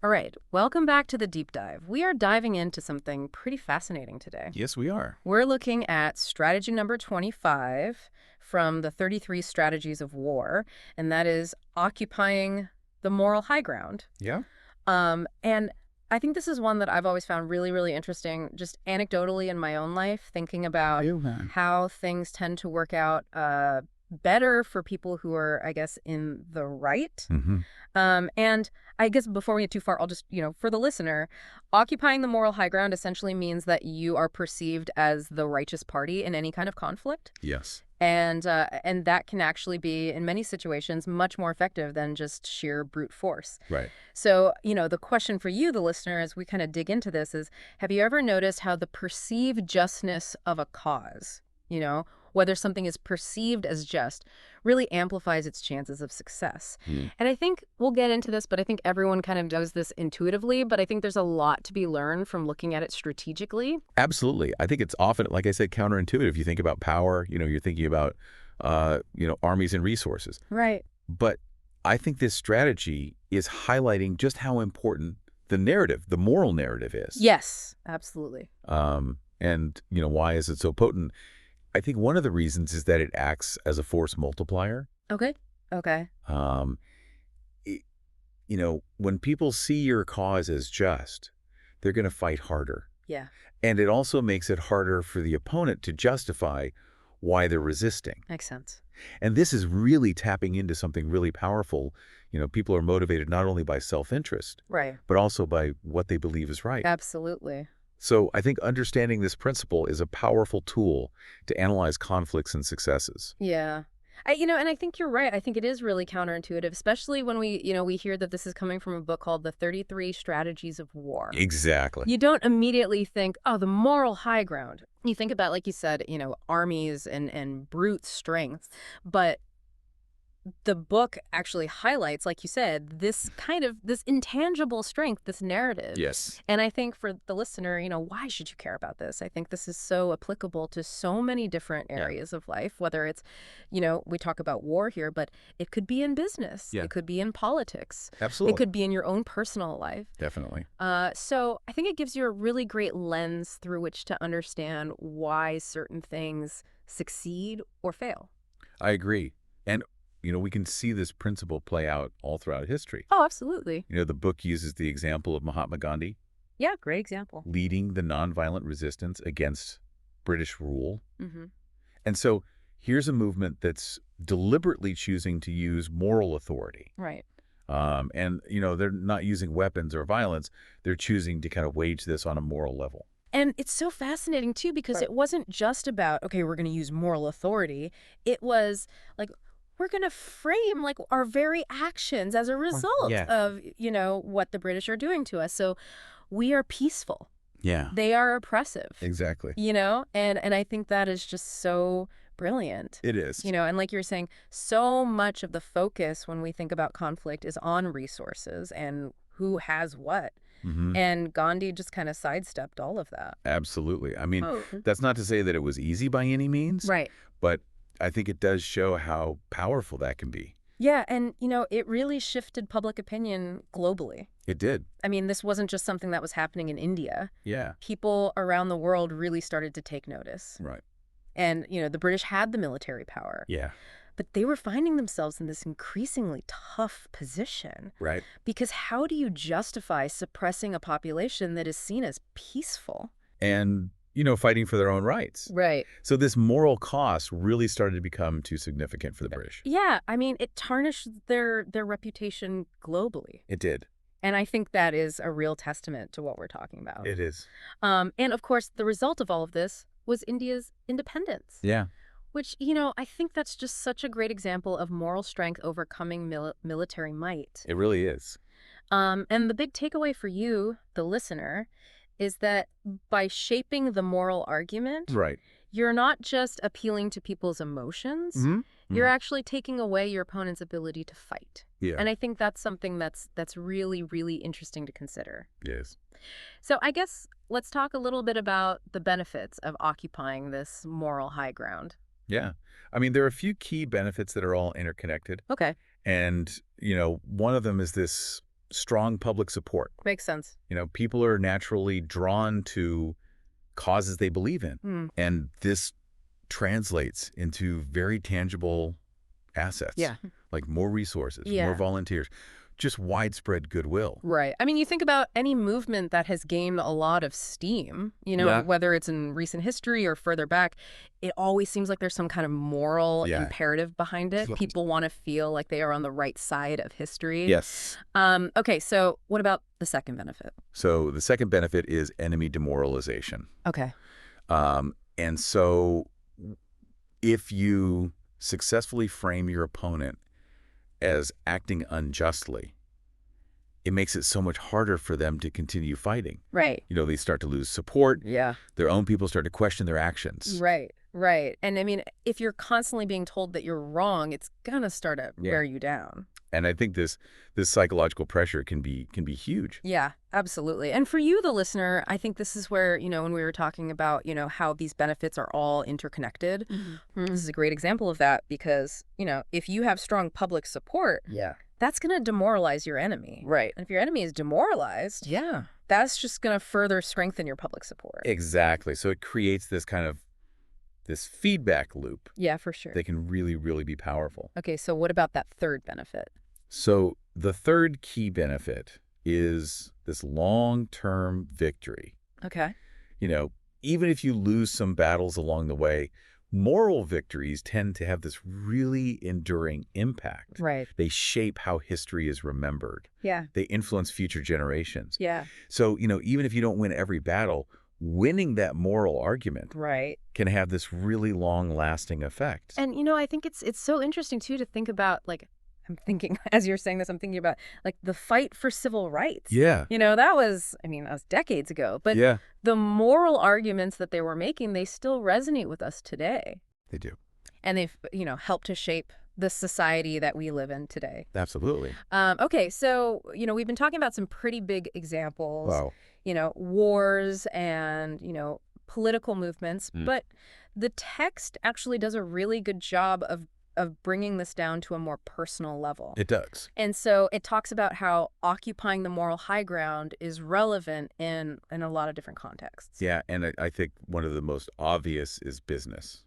All right, welcome back to the deep dive. We are diving into something pretty fascinating today. Yes, we are. We're looking at strategy number 25 from the 33 strategies of war, and that is occupying the moral high ground. Yeah. And I think this is one that I've always found really, really interesting, just anecdotally in my own life, thinking about how things tend to work out better for people who are, I guess, in the right. Mm-hmm. And I guess before we get too far, I'll just, for the listener, occupying the moral high ground essentially means that you are perceived as the righteous party in any kind of conflict. Yes. And that can actually be, in many situations, much more effective than just sheer brute force. Right. So, the question for you, the listener, as we kind of dig into this is, have you ever noticed how the perceived justness of a cause, whether something is perceived as just, really amplifies its chances of success? And I think we'll get into this, but I think everyone kind of does this intuitively, but I think there's a lot to be learned from looking at it strategically. Absolutely. I think it's often, like I said, counterintuitive. You think about power, you're thinking about, armies and resources. Right. But I think this strategy is highlighting just how important the narrative, the moral narrative is. Yes, absolutely. And, why is it so potent? I think one of the reasons is that it acts as a force multiplier. Okay. Okay. It, when people see your cause as just, they're going to fight harder. Yeah. And it also makes it harder for the opponent to justify why they're resisting. Makes sense. And this is really tapping into something really powerful. People are motivated not only by self-interest, Right. but also by what they believe is right. Absolutely. So I think understanding this principle is a powerful tool to analyze conflicts and successes. Yeah. And I think you're right. I think it is really counterintuitive, especially when we hear that this is coming from a book called The 33 Strategies of War. Exactly. You don't immediately think, oh, the moral high ground. You think about, like you said, armies and brute strength. But the book actually highlights, like you said, this intangible strength, this narrative. Yes. And I think for the listener, why should you care about this? I think this is so applicable to so many different areas of life, whether it's, we talk about war here, but it could be in business. Yeah. It could be in politics. Absolutely. It could be in your own personal life. Definitely. So I think it gives you a really great lens through which to understand why certain things succeed or fail. I agree. And we can see this principle play out all throughout history. Oh, absolutely. The book uses the example of Mahatma Gandhi Yeah, great example. leading the nonviolent resistance against British rule. Mm-hmm. And so here's a movement that's deliberately choosing to use moral authority. Right. And, they're not using weapons or violence. They're choosing to kind of wage this on a moral level. And it's so fascinating, too, because it wasn't just about, okay, we're going to use moral authority. It was like, we're going to frame like our very actions as a result of, what the British are doing to us. So we are peaceful. Yeah. They are oppressive. Exactly. And I think that is just so brilliant. It is. And like you're saying, so much of the focus when we think about conflict is on resources and who has what. Mm-hmm. And Gandhi just kind of sidestepped all of that. Absolutely. I mean, that's not to say that it was easy by any means. Right. But I think it does show how powerful that can be. Yeah, and, it really shifted public opinion globally. It did. I mean, this wasn't just something that was happening in India. Yeah. People around the world really started to take notice. Right. And, the British had the military power. Yeah. But they were finding themselves in this increasingly tough position. Right. Because how do you justify suppressing a population that is seen as peaceful? And fighting for their own rights. Right. So this moral cost really started to become too significant for the British. Yeah, I mean, it tarnished their reputation globally. It did. And I think that is a real testament to what we're talking about. It is. And of course, the result of all of this was India's independence. Yeah. Which, I think that's just such a great example of moral strength overcoming military might. It really is. And the big takeaway for you, the listener, is that by shaping the moral argument, Right. you're not just appealing to people's emotions, you're actually taking away your opponent's ability to fight. Yeah. And I think that's something that's really, really interesting to consider. Yes. So I guess let's talk a little bit about the benefits of occupying this moral high ground. Yeah. I mean, there are a few key benefits that are all interconnected. Okay. And, one of them is this strong public support. Makes sense. People are naturally drawn to causes they believe in. Mm. And this translates into very tangible assets, Yeah. like more resources, Yeah. more volunteers, just widespread goodwill. Right. I mean, you think about any movement that has gained a lot of steam, Yeah. whether it's in recent history or further back, it always seems like there's some kind of moral imperative behind it. People want to feel like they are on the right side of history. Yes. Okay, so what about the second benefit? So the second benefit is enemy demoralization. Okay. And so if you successfully frame your opponent as acting unjustly, it makes it so much harder for them to continue fighting. Right. They start to lose support. Yeah. Their own people start to question their actions. Right. Right. And I mean, if you're constantly being told that you're wrong, it's going to start to wear you down. And I think this psychological pressure can be huge. Yeah, absolutely. And for you, the listener, I think this is where, when we were talking about, how these benefits are all interconnected, this is a great example of that because, if you have strong public support, that's going to demoralize your enemy. Right. And if your enemy is demoralized, that's just going to further strengthen your public support. Exactly. So it creates this kind of this feedback loop. Yeah, for sure. That can really, really be powerful. Okay, so what about that third benefit? So the third key benefit is this long-term victory. Okay. Even if you lose some battles along the way, moral victories tend to have this really enduring impact. Right. They shape how history is remembered. Yeah. They influence future generations. Yeah. So, even if you don't win every battle, winning that moral argument can have this really long-lasting effect. And, I think it's so interesting, too, to think about, I'm thinking, as you're saying this, I'm thinking about, the fight for civil rights. Yeah. That was decades ago. But the moral arguments that they were making, they still resonate with us today. They do. And they've, helped to shape the society that we live in today. Absolutely. Okay, so, we've been talking about some pretty big examples. Wow. Wars and, political movements. But the text actually does a really good job of bringing this down to a more personal level. It does. And so it talks about how occupying the moral high ground is relevant in a lot of different contexts. Yeah, and I think one of the most obvious is business.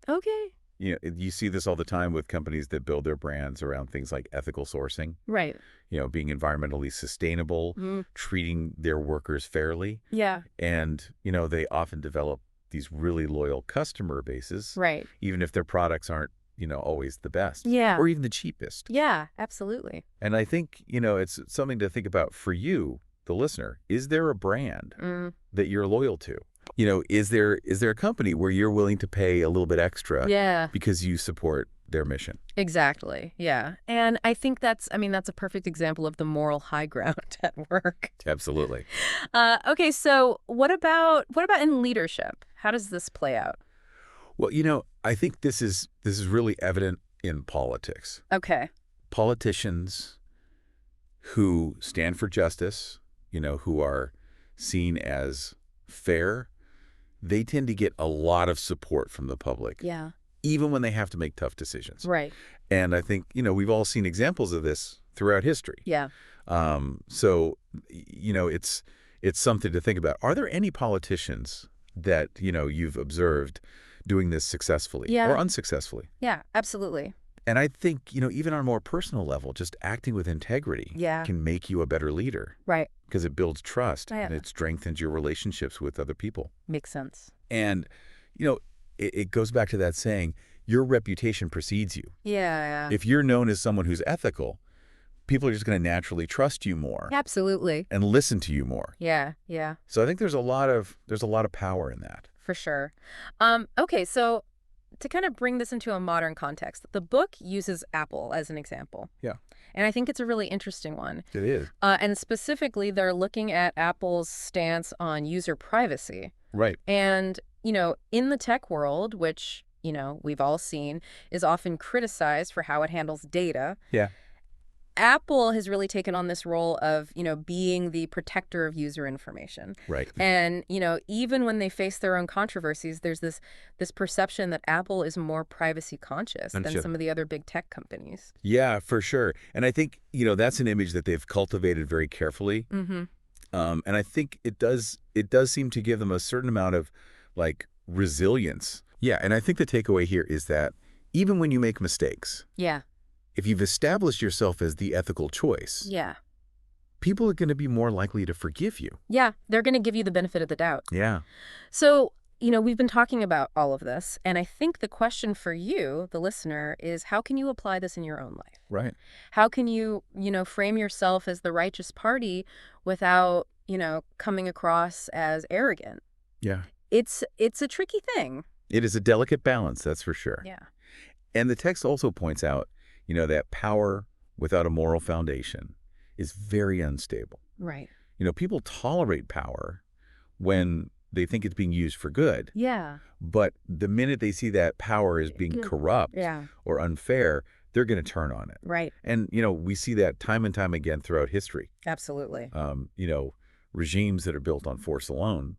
Okay. You see this all the time with companies that build their brands around things like ethical sourcing. Right. Being environmentally sustainable, treating their workers fairly. Yeah. And, they often develop these really loyal customer bases. Right. Even if their products aren't, always the best. Yeah. Or even the cheapest. Yeah, absolutely. And I think, it's something to think about for you, the listener. Is there a brand that you're loyal to? Is there a company where you're willing to pay a little bit extra because you support their mission? Exactly. Yeah. And I think that's a perfect example of the moral high ground at work. Absolutely. Okay, so what about in leadership? How does this play out? Well, I think this is really evident in politics. Okay. Politicians who stand for justice, who are seen as fair, they tend to get a lot of support from the public. Yeah. Even when they have to make tough decisions. Right. And I think, we've all seen examples of this throughout history. Yeah. So, it's something to think about. Are there any politicians that, you've observed doing this successfully or unsuccessfully? Yeah, absolutely. And I think, even on a more personal level, just acting with integrity can make you a better leader. Right. Because it builds trust Yeah. and it strengthens your relationships with other people. Makes sense. And, it goes back to that saying, your reputation precedes you. Yeah. If you're known as someone who's ethical, people are just going to naturally trust you more. Absolutely. And listen to you more. Yeah. So I think there's a lot of power in that. For sure. Okay, so to kind of bring this into a modern context, the book uses Apple as an example. Yeah. And I think it's a really interesting one. It is. And specifically, they're looking at Apple's stance on user privacy. Right. And, in the tech world, which, we've all seen, is often criticized for how it handles data. Yeah. Apple has really taken on this role of, being the protector of user information. Right. And, even when they face their own controversies, there's this perception that Apple is more privacy conscious than some of the other big tech companies. Yeah, for sure. And I think, that's an image that they've cultivated very carefully. Mm-hmm. And I think it does seem to give them a certain amount of, like, resilience. Yeah, and I think the takeaway here is that even when you make mistakes, Yeah. if you've established yourself as the ethical choice, Yeah. people are going to be more likely to forgive you. Yeah, they're going to give you the benefit of the doubt. Yeah. So, we've been talking about all of this, and I think the question for you, the listener, is how can you apply this in your own life? Right. How can you, frame yourself as the righteous party without, coming across as arrogant? Yeah. It's a tricky thing. It is a delicate balance, that's for sure. Yeah. And the text also points out, that power without a moral foundation is very unstable. Right. People tolerate power when they think it's being used for good. Yeah. But the minute they see that power is being corrupt or unfair, they're going to turn on it. Right. And, we see that time and time again throughout history. Absolutely. Regimes that are built on force alone,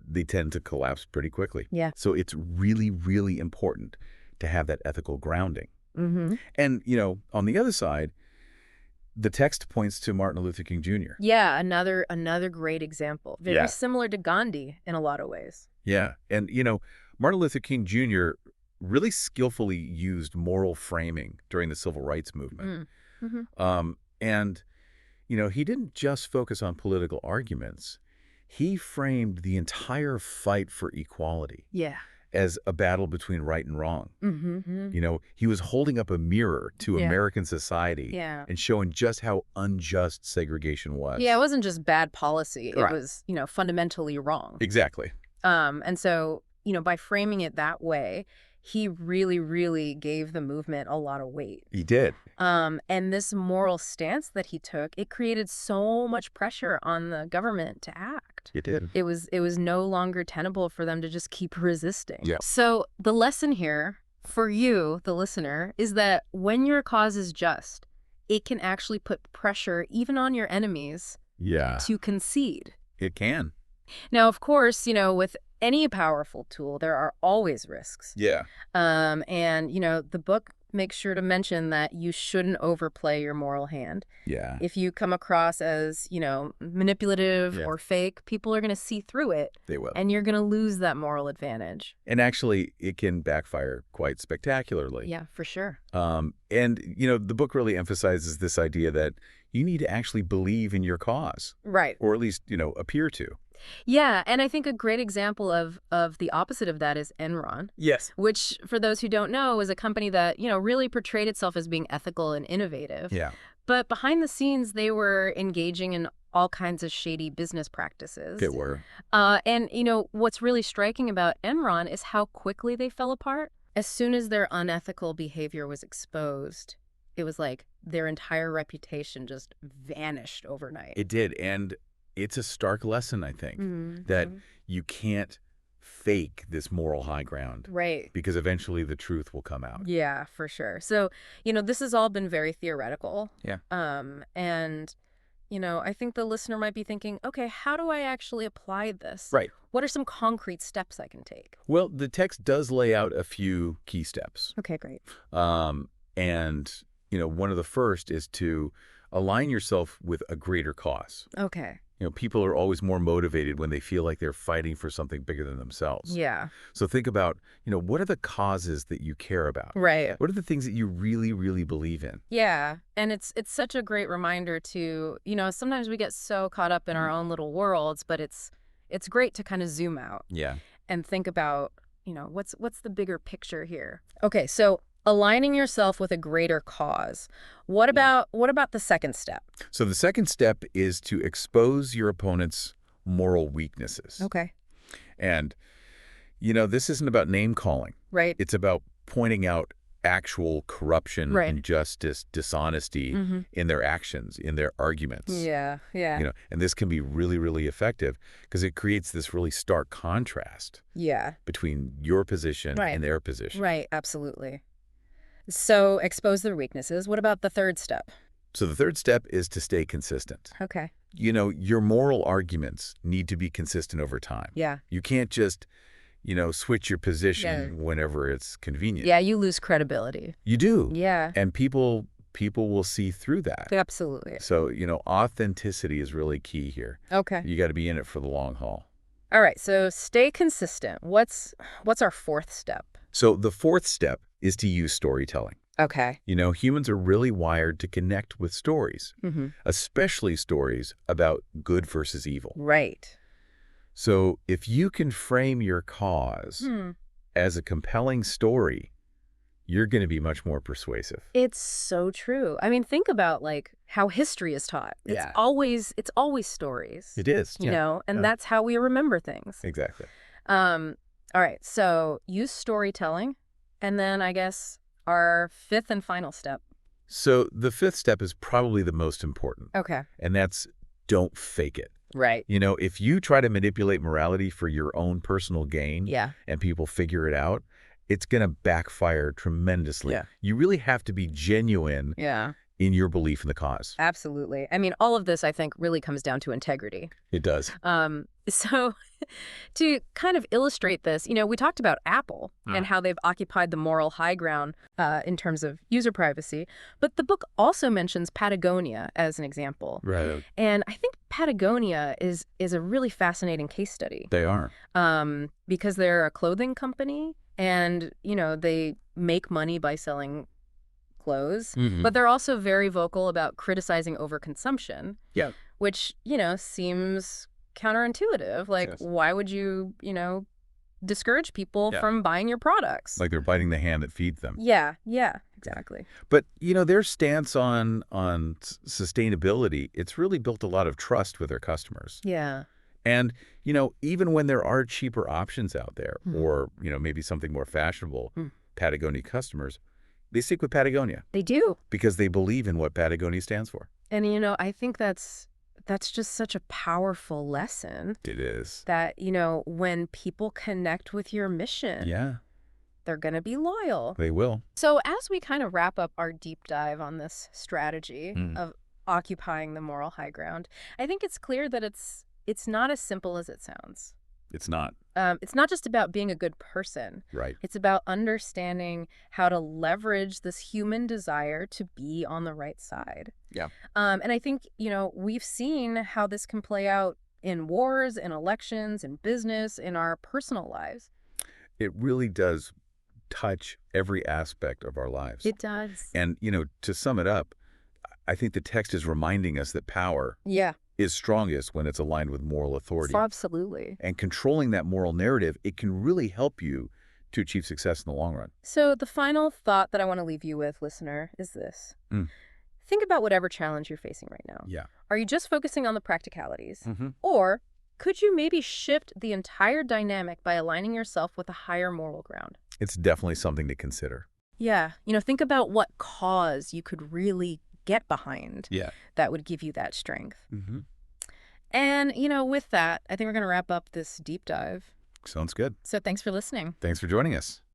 they tend to collapse pretty quickly. Yeah. So it's really, really important to have that ethical grounding. Mm-hmm. And, on the other side, the text points to Martin Luther King Jr. Yeah, another great example. Very similar to Gandhi in a lot of ways. Yeah. And, Martin Luther King Jr. really skillfully used moral framing during the civil rights movement. Mm-hmm. And, he didn't just focus on political arguments. He framed the entire fight for equality as a battle between right and wrong. Mm-hmm. He was holding up a mirror to American society and showing just how unjust segregation was. Yeah, it wasn't just bad policy. Right. It was, fundamentally wrong. Exactly. And so, by framing it that way, he really, really gave the movement a lot of weight. He did. And this moral stance that he took, it created so much pressure on the government to act. It did. It was no longer tenable for them to just keep resisting. Yeah. So the lesson here for you, the listener, is that when your cause is just, it can actually put pressure even on your enemies to concede. It can. Now, of course, with any powerful tool, there are always risks. Yeah. And, the book makes sure to mention that you shouldn't overplay your moral hand. Yeah. If you come across as, manipulative or fake, people are going to see through it. They will. And you're going to lose that moral advantage. And actually, it can backfire quite spectacularly. Yeah, for sure. And, the book really emphasizes this idea that you need to actually believe in your cause. Right. Or at least, appear to. Yeah, and I think a great example of the opposite of that is Enron. Yes. Which, for those who don't know, is a company that, really portrayed itself as being ethical and innovative. Yeah. But behind the scenes, they were engaging in all kinds of shady business practices. They were. And, what's really striking about Enron is how quickly they fell apart. As soon as their unethical behavior was exposed, it was like their entire reputation just vanished overnight. It did. And it's a stark lesson, I think, Mm-hmm. that you can't fake this moral high ground. Right. Because eventually the truth will come out. Yeah, for sure. So, this has all been very theoretical. Yeah. And, I think the listener might be thinking, okay, how do I actually apply this? Right. What are some concrete steps I can take? Well, the text does lay out a few key steps. Okay, great. And, one of the first is to align yourself with a greater cause. Okay. People are always more motivated when they feel like they're fighting for something bigger than themselves. Yeah. So think about, what are the causes that you care about? Right. What are the things that you really, really believe in? Yeah. And it's such a great reminder to, sometimes we get so caught up in our own little worlds, but it's great to kind of zoom out. Yeah. And think about, what's the bigger picture here? Okay, so aligning yourself with a greater cause. What about the second step? So the second step is to expose your opponent's moral weaknesses. Okay. And, this isn't about name calling. Right. It's about pointing out actual corruption, injustice, dishonesty in their actions, in their arguments. Yeah, yeah. And this can be really, really effective because it creates this really stark contrast between your position and their position. Right, absolutely. So expose their weaknesses. What about the third step? So the third step is to stay consistent. Okay. Your moral arguments need to be consistent over time. Yeah. You can't just, switch your Yeah. position whenever it's convenient. Yeah, you lose credibility. You do. Yeah. And people will see through that. Absolutely. So, authenticity is really key here. Okay. You got to be in it for the long haul. All right, so stay consistent. What's our fourth step? So the fourth step is to use storytelling. Okay. Humans are really wired to connect with stories, especially stories about good versus evil. Right. So if you can frame your cause as a compelling story, you're going to be much more persuasive. It's so true. I mean, think about how history is taught. It's always stories. It is. And that's how we remember things. Exactly. All right, so use storytelling, and then I guess our fifth and final step. So the fifth step is probably the most important. Okay. And that's don't fake it. Right. If you try to manipulate morality for your own personal gain and people figure it out, it's going to backfire tremendously. Yeah. You really have to be genuine in your belief in the cause. Absolutely. I mean, all of this, I think, really comes down to integrity. It does. So to kind of illustrate this, we talked about Apple and how they've occupied the moral high ground in terms of user privacy. But the book also mentions Patagonia as an example. Right. And I think Patagonia is a really fascinating case study. They are. Because they're a clothing company and, they make money by selling clothes, but they're also very vocal about criticizing overconsumption. Yeah. Which, seems counterintuitive. Yes. Why would you, discourage people from buying your products? Like they're biting the hand that feeds them. Yeah, exactly. But, their stance on sustainability, it's really built a lot of trust with their customers. Yeah. And, even when there are cheaper options out there or, maybe something more fashionable, Patagonia customers, they stick with Patagonia. They do. Because they believe in what Patagonia stands for. And, I think that's just such a powerful lesson. It is. That, when people connect with your mission, they're going to be loyal. They will. So as we kind of wrap up our deep dive on this strategy of occupying the moral high ground, I think it's clear that it's not as simple as it sounds. It's not. It's not just about being a good person. Right. It's about understanding how to leverage this human desire to be on the right side. Yeah. And I think, we've seen how this can play out in wars, in elections, in business, in our personal lives. It really does touch every aspect of our lives. It does. And, to sum it up, I think the text is reminding us that power is strongest when it's aligned with moral authority. Absolutely. And controlling that moral narrative, it can really help you to achieve success in the long run. So the final thought that I want to leave you with, listener, is this. Think about whatever challenge you're facing right now. Yeah. Are you just focusing on the practicalities? Or could you maybe shift the entire dynamic by aligning yourself with a higher moral ground? It's definitely something to consider. Yeah. Think about what cause you could really get behind that would give you that strength. And, with that, I think we're going to wrap up this deep dive. Sounds good. So thanks for listening. Thanks for joining us.